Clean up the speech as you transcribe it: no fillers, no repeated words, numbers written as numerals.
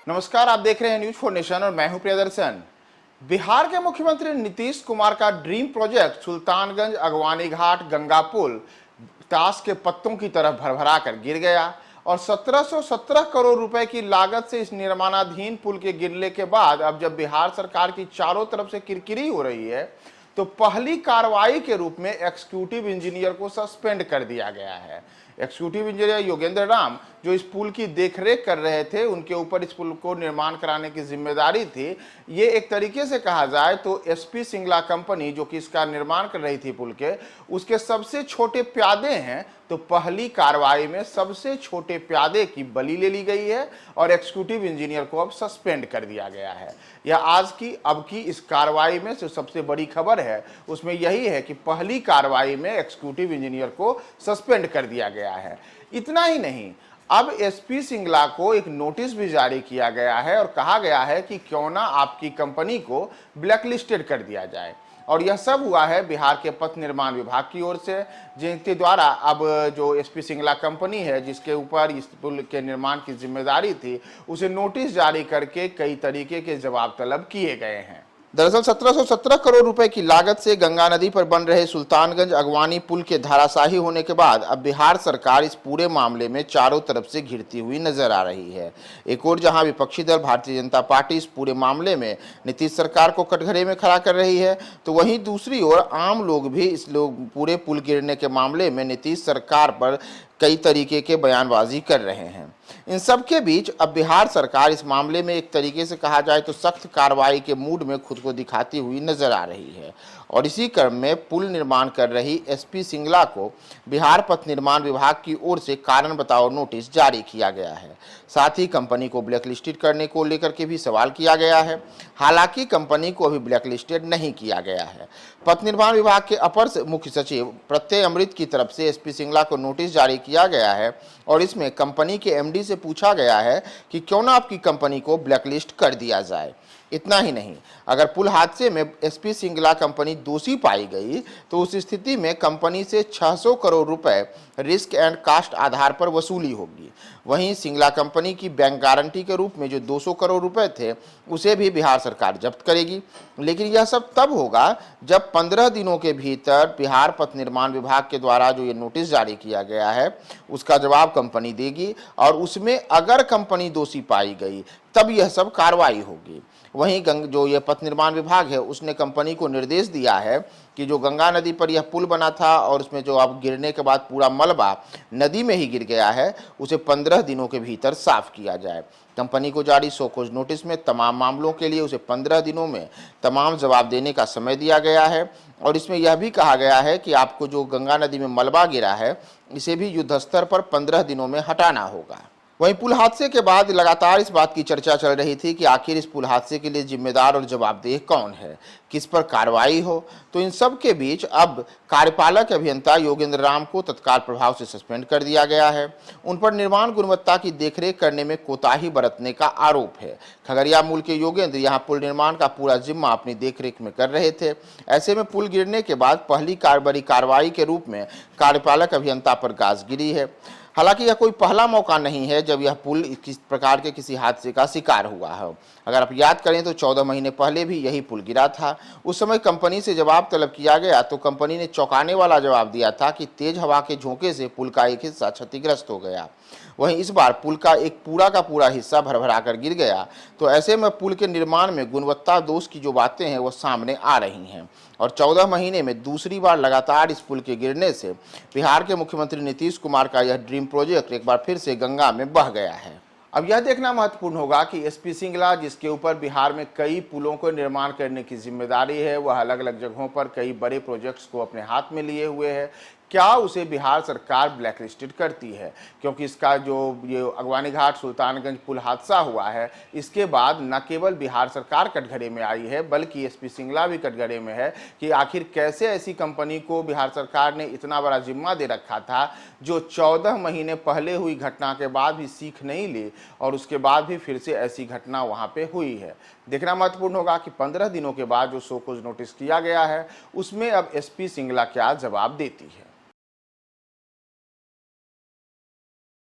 नमस्कार, आप देख रहे हैं न्यूज फॉर नेशन और मैं हूं प्रियदर्शन। बिहार के मुख्यमंत्री नीतीश कुमार का ड्रीम प्रोजेक्ट सुल्तानगंज अगवानी घाट गंगा पुल ताश के पत्तों की तरह भरभरा कर गिर गया और 1717 करोड़ रुपए की लागत से इस निर्माणाधीन पुल के गिरने के बाद अब जब बिहार सरकार की चारों तरफ से किरकिरी हो रही है तो पहली कार्रवाई के रूप में एग्जीक्यूटिव इंजीनियर को सस्पेंड कर दिया गया है। एग्जीक्यूटिव इंजीनियर योगेंद्र राम जो इस पुल की देखरेख कर रहे थे, उनके ऊपर इस पुल को निर्माण कराने की जिम्मेदारी थी। ये एक तरीके से कहा जाए तो एसपी सिंगला कंपनी जो कि इसका निर्माण कर रही थी पुल के, उसके सबसे छोटे प्यादे हैं। तो पहली कार्रवाई में सबसे छोटे प्यादे की बलि ले ली गई है और एग्जीक्यूटिव इंजीनियर को अब सस्पेंड कर दिया गया है। यह आज की अब की इस कार्रवाई में जो सबसे बड़ी खबर है उसमें यही है कि पहली कार्रवाई में एग्जीक्यूटिव इंजीनियर को सस्पेंड कर दिया गया है। इतना ही नहीं, अब एसपी सिंगला को एक नोटिस भी जारी किया गया है और कहा गया है कि क्यों ना आपकी कंपनी को ब्लैकलिस्टेड कर दिया जाए। और यह सब हुआ है बिहार के पथ निर्माण विभाग की ओर से, जिनके द्वारा अब जो एसपी सिंगला कंपनी है जिसके ऊपर इस पुल के निर्माण की जिम्मेदारी थी, उसे नोटिस जारी करके कई तरीके के जवाब तलब किए गए हैं। दरअसल 1717 करोड़ रुपए की लागत से गंगा नदी पर बन रहे सुल्तानगंज अगवानी पुल के धाराशाही होने के बाद अब बिहार सरकार इस पूरे मामले में चारों तरफ से घिरती हुई नजर आ रही है। एक और जहां विपक्षी दल भारतीय जनता पार्टी इस पूरे मामले में नीतीश सरकार को कटघरे में खड़ा कर रही है, तो वहीं दूसरी ओर आम लोग भी इस पूरे पुल गिरने के मामले में नीतीश सरकार पर कई तरीके के बयानबाजी कर रहे हैं। इन सब के बीच अब बिहार सरकार इस मामले में एक तरीके से कहा जाए तो सख्त कार्रवाई के मूड में खुद को दिखाती हुई नजर आ रही है और इसी क्रम में पुल निर्माण कर रही एसपी सिंगला को बिहार पथ निर्माण विभाग की ओर से कारण बताओ नोटिस जारी किया गया है। साथ ही कंपनी को ब्लैकलिस्टेड करने को लेकर के भी सवाल किया गया है। हालांकि कंपनी को अभी ब्लैकलिस्टेड नहीं किया गया है। पथ निर्माण विभाग के अपर मुख्य सचिव प्रत्यय अमृत की तरफ से एसपी सिंगला को नोटिस जारी किया गया है और इसमें कंपनी के एमडी से पूछा गया है कि क्यों ना आपकी कंपनी को ब्लैकलिस्ट कर दिया जाए। इतना ही नहीं, अगर पुल हादसे में एसपी सिंगला कंपनी दोषी पाई गई तो उस स्थिति में कंपनी से 600 करोड़ रुपए रिस्क एंड कास्ट आधार पर वसूली होगी। वहीं सिंगला कंपनी की बैंक गारंटी के रूप में जो 200 करोड़ रुपए थे उसे भी बिहार सरकार जब्त करेगी। लेकिन यह सब तब होगा जब 15 दिनों के भीतर बिहार पथ निर्माण विभाग के द्वारा जो ये नोटिस जारी किया गया है उसका जवाब कंपनी देगी और उसमें अगर कंपनी दोषी पाई गई तब यह सब कार्रवाई होगी। वहीं जो ये पथ निर्माण विभाग है उसने कंपनी को निर्देश दिया है कि जो गंगा नदी पर यह पुल बना था और उसमें जो अब गिरने के बाद पूरा मलबा नदी में ही गिर गया है उसे 15 दिनों के भीतर साफ किया जाए। कंपनी को जारी शोकॉज नोटिस में तमाम मामलों के लिए उसे 15 दिनों में तमाम जवाब देने का समय दिया गया है और इसमें यह भी कहा गया है कि आपको जो गंगा नदी में मलबा गिरा है इसे भी युद्ध स्तर पर 15 दिनों में हटाना होगा। वहीं पुल हादसे के बाद लगातार इस बात की चर्चा चल रही थी कि आखिर इस पुल हादसे के लिए जिम्मेदार और जवाबदेह कौन है, किस पर कार्रवाई हो। तो इन सब के बीच अब कार्यपालक अभियंता योगेंद्र राम को तत्काल प्रभाव से सस्पेंड कर दिया गया है। उन पर निर्माण गुणवत्ता की देखरेख करने में कोताही बरतने का आरोप है। खगड़िया मूल के योगेंद्र यहां पुल निर्माण का पूरा जिम्मा अपनी देखरेख में कर रहे थे। ऐसे में पुल गिरने के बाद पहली बड़ी कार्रवाई के रूप में कार्यपालक अभियंता पर गाज गिरी है। हालांकि यह कोई पहला मौका नहीं है जब यह पुल किस प्रकार के किसी हादसे का शिकार हुआ है। अगर आप याद करें तो 14 महीने पहले भी यही पुल गिरा था। उस समय कंपनी से जवाब तलब किया गया तो कंपनी ने चौंकाने वाला जवाब दिया था कि तेज हवा के झोंके से पुल का एक हिस्सा क्षतिग्रस्त हो गया। वहीं इस बार पुल का एक पूरा का पूरा हिस्सा भरभरा कर गिर गया। तो ऐसे में पुल के निर्माण में गुणवत्ता दोष की जो बातें हैं वो सामने आ रही हैं और 14 महीने में दूसरी बार लगातार इस पुल के गिरने से बिहार के मुख्यमंत्री नीतीश कुमार का यह ड्रीम प्रोजेक्ट एक बार फिर से गंगा में बह गया है। अब यह देखना महत्वपूर्ण होगा कि एसपी सिंगला जिसके ऊपर बिहार में कई पुलों को निर्माण करने की जिम्मेदारी है, वह अलग अलग जगहों पर कई बड़े प्रोजेक्ट्स को अपने हाथ में लिए हुए है, क्या उसे बिहार सरकार ब्लैकलिस्टेड करती है? क्योंकि इसका जो ये अगवानी घाट सुल्तानगंज पुल हादसा हुआ है इसके बाद न केवल बिहार सरकार कटघरे में आई है बल्कि एसपी सिंगला भी कटघरे में है कि आखिर कैसे ऐसी कंपनी को बिहार सरकार ने इतना बड़ा जिम्मा दे रखा था जो 14 महीने पहले हुई घटना के बाद भी सीख नहीं ली और उसके बाद भी फिर से ऐसी घटना वहां पे हुई है। देखना महत्वपूर्ण होगा कि 15 दिनों के बाद जो शोकॉज नोटिस किया गया है उसमें अब एसपी सिंगला क्या जवाब देती है।